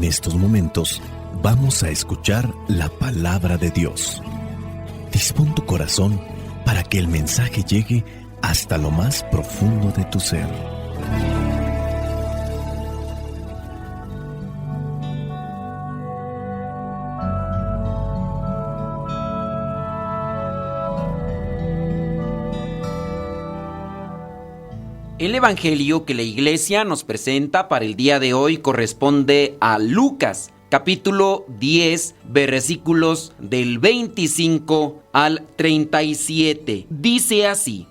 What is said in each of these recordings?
En estos momentos vamos a escuchar la palabra de Dios. Dispón tu corazón para que el mensaje llegue hasta lo más profundo de tu ser. El evangelio que la iglesia nos presenta para el día de hoy corresponde a Lucas, capítulo 10, versículos del 25 al 37. Dice así: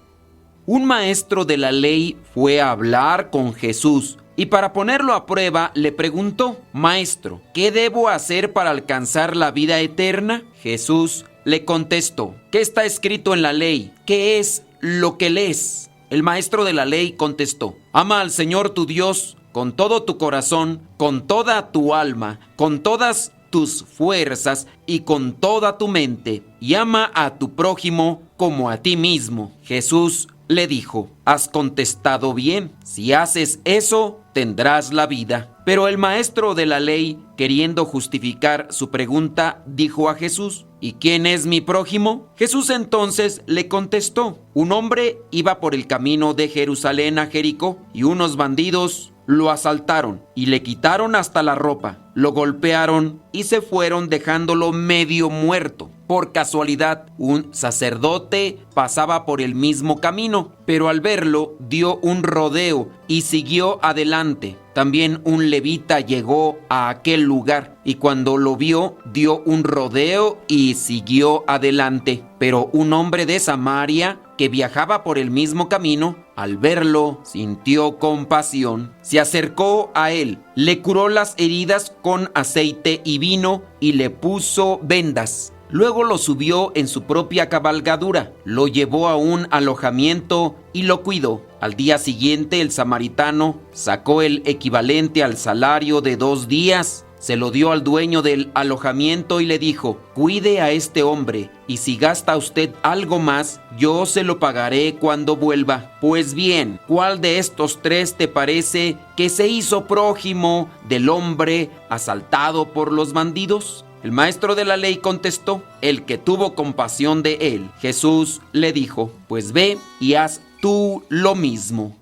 Un maestro de la ley fue a hablar con Jesús y para ponerlo a prueba le preguntó: Maestro, ¿qué debo hacer para alcanzar la vida eterna? Jesús le contestó: ¿Qué está escrito en la ley? ¿Qué es lo que lees? El maestro de la ley contestó: Ama al Señor tu Dios con todo tu corazón, con toda tu alma, con todas tus fuerzas y con toda tu mente, y ama a tu prójimo como a ti mismo. Jesús le dijo: Has contestado bien, si haces eso, tendrás la vida. Pero el maestro de la ley, queriendo justificar su pregunta, dijo a Jesús: ¿Y quién es mi prójimo? Jesús entonces le contestó: Un hombre iba por el camino de Jerusalén a Jericó, y unos bandidos lo asaltaron y le quitaron hasta la ropa, lo golpearon y se fueron dejándolo medio muerto. Por casualidad, un sacerdote pasaba por el mismo camino, pero al verlo dio un rodeo y siguió adelante. También un levita llegó a aquel lugar y cuando lo vio dio un rodeo y siguió adelante. Pero un hombre de Samaria que viajaba por el mismo camino, al verlo sintió compasión. Se acercó a él, le curó las heridas con aceite y vino y le puso vendas. Luego lo subió en su propia cabalgadura, lo llevó a un alojamiento y lo cuidó. Al día siguiente el samaritano sacó el equivalente al salario de 2 días, se lo dio al dueño del alojamiento y le dijo: Cuide a este hombre, y si gasta usted algo más, yo se lo pagaré cuando vuelva. Pues bien, ¿cuál de estos 3 te parece que se hizo prójimo del hombre asaltado por los bandidos? El maestro de la ley contestó: El que tuvo compasión de él. Jesús le dijo: Pues ve y haz tú lo mismo.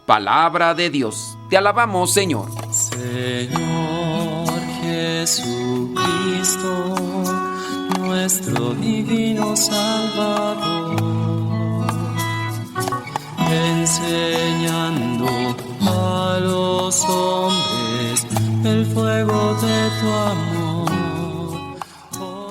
Palabra de Dios. Te alabamos, Señor. Señor Jesucristo, nuestro divino Salvador, enseñando a los hombres el fuego de tu amor.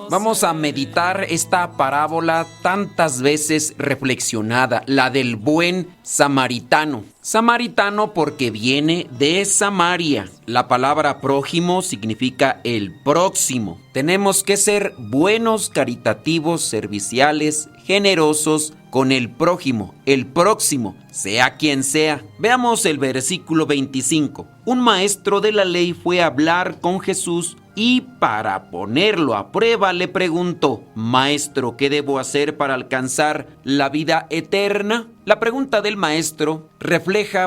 Vamos a meditar esta parábola tantas veces reflexionada, la del buen samaritano. Samaritano porque viene de Samaria. La palabra prójimo significa el próximo. Tenemos que ser buenos, caritativos, serviciales, generosos con el prójimo, el próximo, sea quien sea. Veamos el versículo 25. Un maestro de la ley fue a hablar con Jesús y para ponerlo a prueba le preguntó: Maestro, ¿qué debo hacer para alcanzar la vida eterna? La pregunta del maestro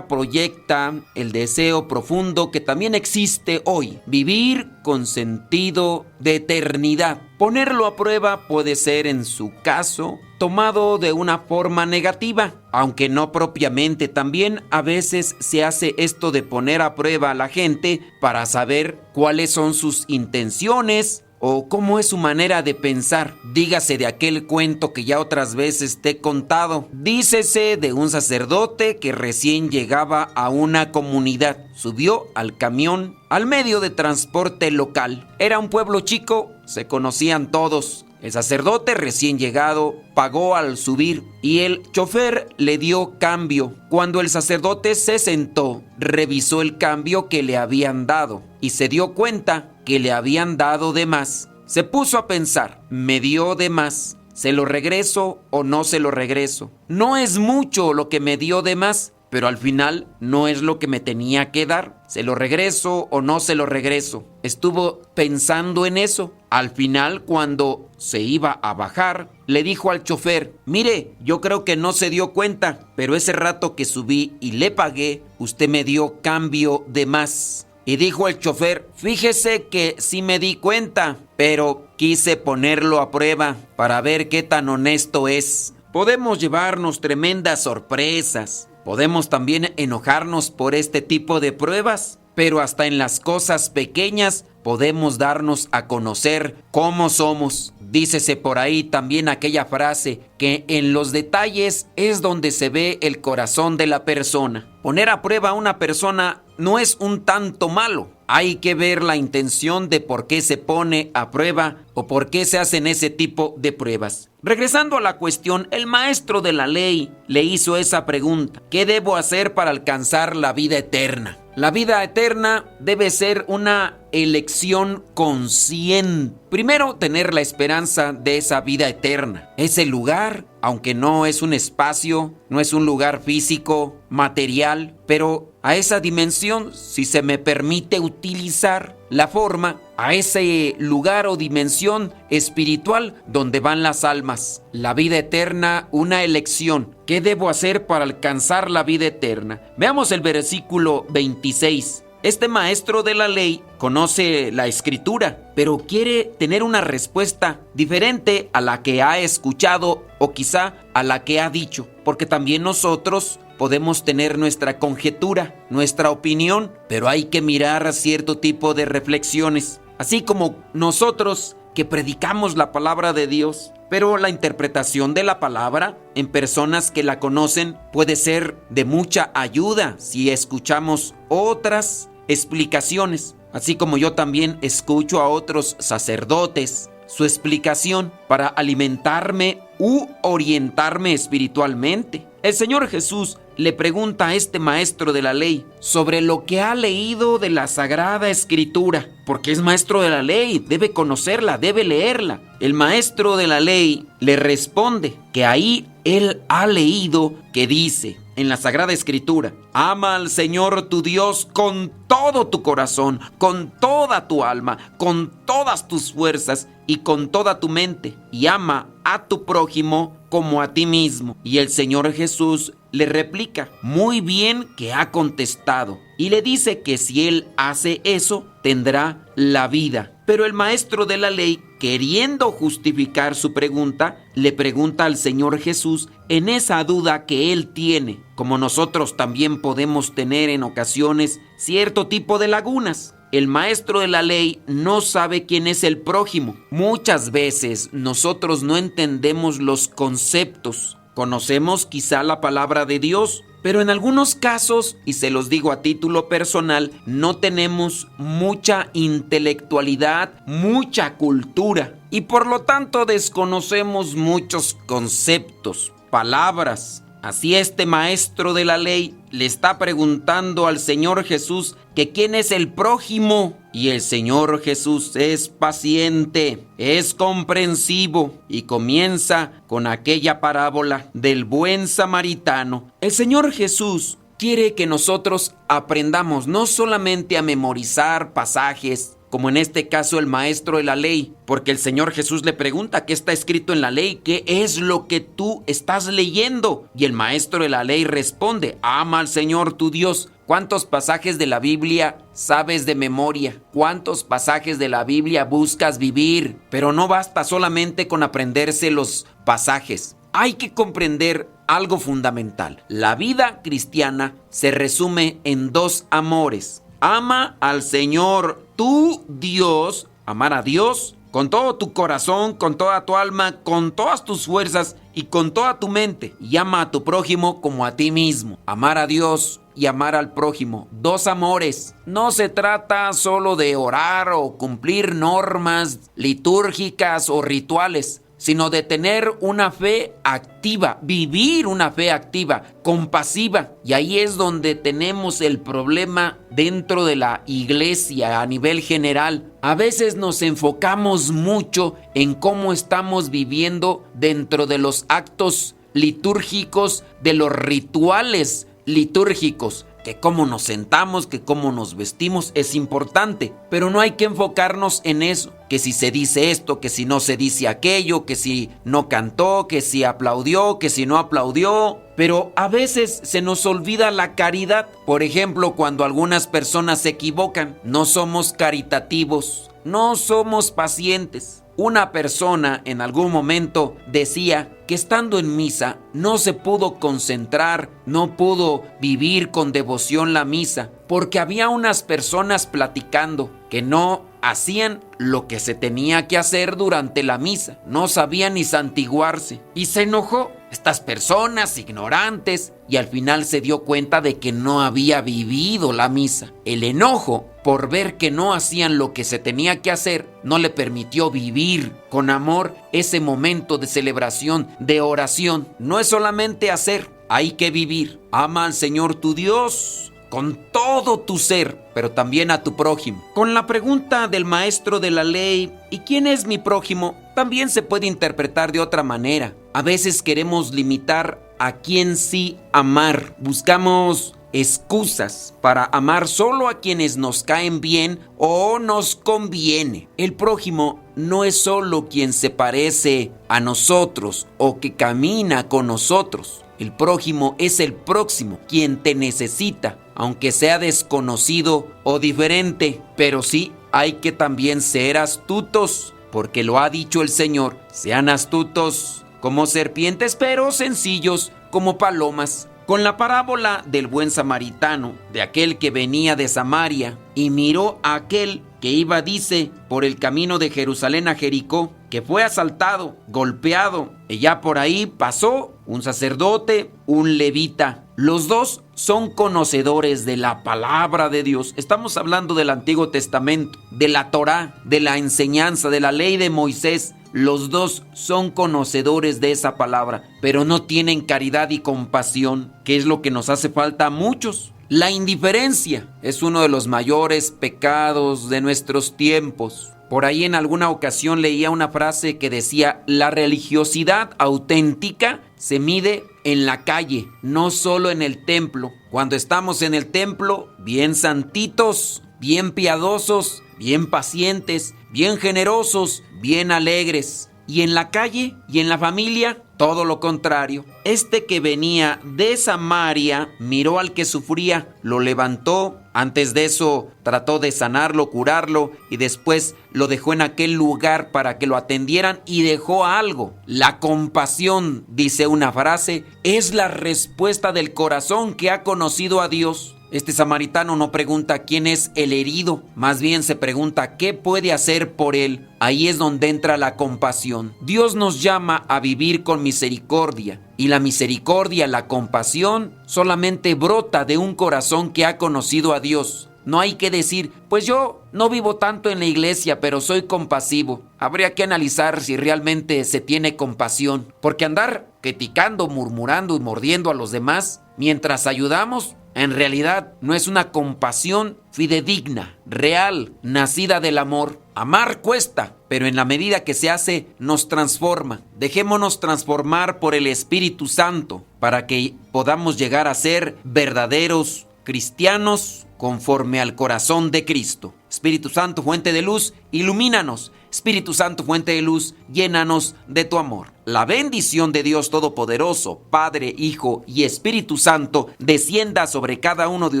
proyecta el deseo profundo que también existe hoy: vivir con sentido de eternidad. Ponerlo a prueba puede ser, en su caso, tomado de una forma negativa, aunque no propiamente. También a veces se hace esto de poner a prueba a la gente para saber cuáles son sus intenciones o cómo es su manera de pensar. Dígase de aquel cuento que ya otras veces te he contado. Dícese de un sacerdote que recién llegaba a una comunidad. Subió al camión, al medio de transporte local. Era un pueblo chico, se conocían todos. El sacerdote recién llegado pagó al subir y el chofer le dio cambio. Cuando el sacerdote se sentó, revisó el cambio que le habían dado y se dio cuenta que le habían dado de más. Se puso a pensar: me dio de más, ¿se lo regreso o no se lo regreso? No es mucho lo que me dio de más, pero al final no es lo que me tenía que dar. ¿Se lo regreso o no se lo regreso? Estuvo pensando en eso. Al final, cuando se iba a bajar, le dijo al chofer: mire, yo creo que no se dio cuenta, pero ese rato que subí y le pagué, usted me dio cambio de más. Y dijo el chofer: fíjese que sí me di cuenta, pero quise ponerlo a prueba para ver qué tan honesto es. Podemos llevarnos tremendas sorpresas. Podemos también enojarnos por este tipo de pruebas, pero hasta en las cosas pequeñas podemos darnos a conocer cómo somos. Dícese por ahí también aquella frase que en los detalles es donde se ve el corazón de la persona. Poner a prueba a una persona no es un tanto malo. Hay que ver la intención de por qué se pone a prueba o por qué se hacen ese tipo de pruebas. Regresando a la cuestión, el maestro de la ley le hizo esa pregunta: ¿qué debo hacer para alcanzar la vida eterna? La vida eterna debe ser una elección consciente. Primero, tener la esperanza de esa vida eterna. Ese lugar, aunque no es un espacio, no es un lugar físico, material, pero a esa dimensión, si se me permite utilizar la forma, a ese lugar o dimensión espiritual donde van las almas. La vida eterna, una elección. ¿Qué debo hacer para alcanzar la vida eterna? Veamos el versículo 26. Este maestro de la ley conoce la escritura, pero quiere tener una respuesta diferente a la que ha escuchado o quizá a la que ha dicho, porque también nosotros podemos tener nuestra conjetura, nuestra opinión, pero hay que mirar a cierto tipo de reflexiones. Así como nosotros que predicamos la palabra de Dios, pero la interpretación de la palabra en personas que la conocen puede ser de mucha ayuda si escuchamos otras explicaciones. Así como yo también escucho a otros sacerdotes su explicación para alimentarme u orientarme espiritualmente. El Señor Jesús le pregunta a este maestro de la ley sobre lo que ha leído de la Sagrada Escritura, porque es maestro de la ley, debe conocerla, debe leerla. El maestro de la ley le responde que ahí él ha leído que dice en la Sagrada Escritura: ama al Señor tu Dios con todo tu corazón, con toda tu alma, con todas tus fuerzas y con toda tu mente, y ama a tu prójimo como a ti mismo. Y el Señor Jesús le replica: muy bien que ha contestado, y le dice que si él hace eso, tendrá la vida. Pero el maestro de la ley, queriendo justificar su pregunta, le pregunta al Señor Jesús en esa duda que él tiene, como nosotros también podemos tener en ocasiones cierto tipo de lagunas. El maestro de la ley no sabe quién es el prójimo. Muchas veces nosotros no entendemos los conceptos. Conocemos quizá la palabra de Dios, pero en algunos casos, y se los digo a título personal, no tenemos mucha intelectualidad, mucha cultura, y por lo tanto desconocemos muchos conceptos, palabras. Así este maestro de la ley le está preguntando al Señor Jesús que quién es el prójimo. Y el Señor Jesús es paciente, es comprensivo y comienza con aquella parábola del buen samaritano. El Señor Jesús quiere que nosotros aprendamos no solamente a memorizar pasajes, como en este caso el maestro de la ley, porque el Señor Jesús le pregunta qué está escrito en la ley, qué es lo que tú estás leyendo. Y el maestro de la ley responde: ama al Señor tu Dios. ¿Cuántos pasajes de la Biblia sabes de memoria? ¿Cuántos pasajes de la Biblia buscas vivir? Pero no basta solamente con aprenderse los pasajes. Hay que comprender algo fundamental. La vida cristiana se resume en dos amores. Ama al Señor tu Dios, amar a Dios con todo tu corazón, con toda tu alma, con todas tus fuerzas y con toda tu mente. Y ama a tu prójimo como a ti mismo. Amar a Dios y amar al prójimo. Dos amores. No se trata solo de orar o cumplir normas litúrgicas o rituales, sino de tener una fe activa, vivir una fe activa, compasiva. Y ahí es donde tenemos el problema dentro de la iglesia a nivel general. A veces nos enfocamos mucho en cómo estamos viviendo dentro de los actos litúrgicos, de los rituales litúrgicos, que cómo nos sentamos, que cómo nos vestimos es importante, pero no hay que enfocarnos en eso, que si se dice esto, que si no se dice aquello, que si no cantó, que si aplaudió, que si no aplaudió. Pero a veces se nos olvida la caridad. Por ejemplo, cuando algunas personas se equivocan, no somos caritativos, no somos pacientes. Una persona en algún momento decía que estando en misa no se pudo concentrar, no pudo vivir con devoción la misa, porque había unas personas platicando que no hacían lo que se tenía que hacer durante la misa, no sabían ni santiguarse, y se enojó. Estas personas ignorantes, y al final se dio cuenta de que no había vivido la misa. El enojo por ver que no hacían lo que se tenía que hacer no le permitió vivir con amor ese momento de celebración, de oración. No es solamente hacer, hay que vivir. Ama al Señor tu Dios con todo tu ser, pero también a tu prójimo. Con la pregunta del maestro de la ley, ¿y quién es mi prójimo?, también se puede interpretar de otra manera. A veces queremos limitar a quién sí amar. Buscamos excusas para amar solo a quienes nos caen bien o nos conviene. El prójimo no es solo quien se parece a nosotros o que camina con nosotros. El prójimo es el próximo, quien te necesita, aunque sea desconocido o diferente. Pero sí, hay que también ser astutos, porque lo ha dicho el Señor: sean astutos como serpientes, pero sencillos como palomas. Con la parábola del buen samaritano, de aquel que venía de Samaria y miró a aquel que iba, dice, por el camino de Jerusalén a Jericó, que fue asaltado, golpeado, y ya por ahí pasó un sacerdote, un levita. Los dos son conocedores de la palabra de Dios. Estamos hablando del Antiguo Testamento, de la Torá, de la enseñanza, de la ley de Moisés. Los dos son conocedores de esa palabra, pero no tienen caridad y compasión, que es lo que nos hace falta a muchos. La indiferencia es uno de los mayores pecados de nuestros tiempos. Por ahí en alguna ocasión leía una frase que decía: la religiosidad auténtica se mide en la calle, no solo en el templo. Cuando estamos en el templo, bien santitos, bien piadosos, bien pacientes, bien generosos, bien alegres. Y en la calle y en la familia, todo lo contrario. Este que venía de Samaria miró al que sufría, lo levantó. Antes de eso trató de sanarlo, curarlo, y después lo dejó en aquel lugar para que lo atendieran y dejó algo. La compasión, dice una frase, es la respuesta del corazón que ha conocido a Dios. Este samaritano no pregunta quién es el herido, más bien se pregunta qué puede hacer por él. Ahí es donde entra la compasión. Dios nos llama a vivir con misericordia, y la misericordia, la compasión, solamente brota de un corazón que ha conocido a Dios. No hay que decir: pues yo no vivo tanto en la iglesia, pero soy compasivo. Habría que analizar si realmente se tiene compasión, porque andar criticando, murmurando y mordiendo a los demás mientras ayudamos, en realidad no es una compasión fidedigna, real, nacida del amor. Amar cuesta, pero en la medida que se hace, nos transforma. Dejémonos transformar por el Espíritu Santo para que podamos llegar a ser verdaderos cristianos conforme al corazón de Cristo. Espíritu Santo, fuente de luz, ilumínanos. Espíritu Santo, fuente de luz, llénanos de tu amor. La bendición de Dios Todopoderoso, Padre, Hijo y Espíritu Santo, descienda sobre cada uno de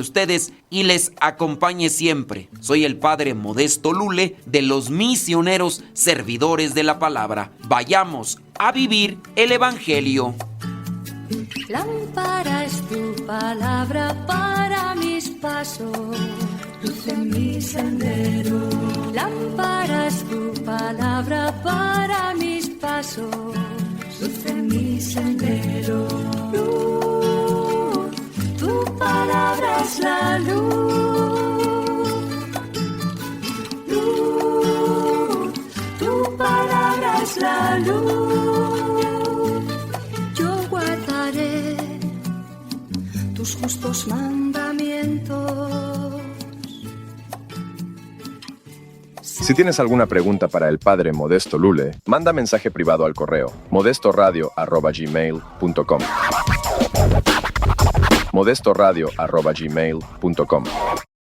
ustedes y les acompañe siempre. Soy el Padre Modesto Lule, de los misioneros servidores de la palabra. Vayamos a vivir el Evangelio. Lámpara es tu palabra para mis pasos, luz en mi sendero. Lámpara es tu palabra para mis pasos, luz en mi sendero. Luz, tu palabra es la luz. Luz, tu palabra es la luz. Tus justos mandamientos. Si tienes alguna pregunta para el Padre Modesto Lule, manda mensaje privado al correo modestoradio@gmail.com. modestoradio@gmail.com.